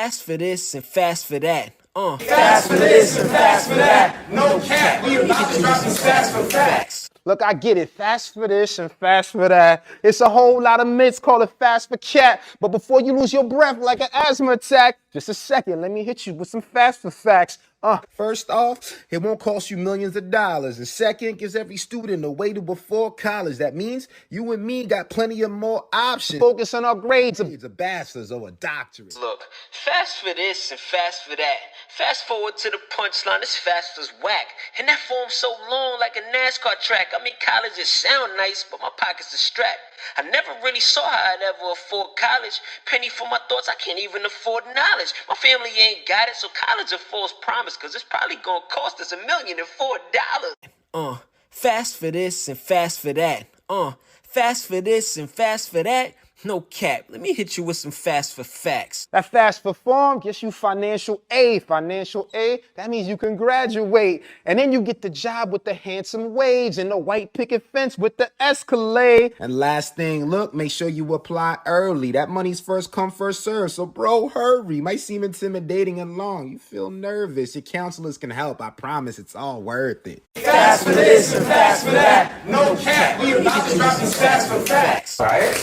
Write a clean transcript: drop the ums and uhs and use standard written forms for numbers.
Fast for this and fast for that. Fast for this and fast for that. No cap, we about to drop some stats for facts. Look, I get it. Fast for this and fast for that. It's a whole lot of myths. Call it fast for cat. But before you lose your breath like an asthma attack, just a second, let me hit you with some fast for facts. First off, it won't cost you millions of dollars. And second, gives every student a way to before college. That means you and me got plenty of more options. Focus on our grades, a bachelor's or a doctorate. Look, fast for this and fast for that. Fast forward to the punchline, this fast is whack. And that form's so long like a NASCAR track. I mean, colleges sound nice, but my pockets are strapped. I never really saw how I'd ever afford college. Penny for my thoughts, I can't even afford knowledge. My family ain't got it, so college a false promise, cause it's probably gonna cost us $1,004,000. Fast for this and fast for that. Fast for this and fast for that. No cap. Let me hit you with some fast for facts. That fast for form gets you financial aid. Financial aid, that means you can graduate. And then you get the job with the handsome wage and the white picket fence with the Escalade. And last thing, look, make sure you apply early. That money's first come, first serve. So bro, hurry. Might seem intimidating and long. You feel nervous. Your counselors can help. I promise it's all worth it. Fast for this and fast for that. No cap, we about to drop some stats for facts. All right?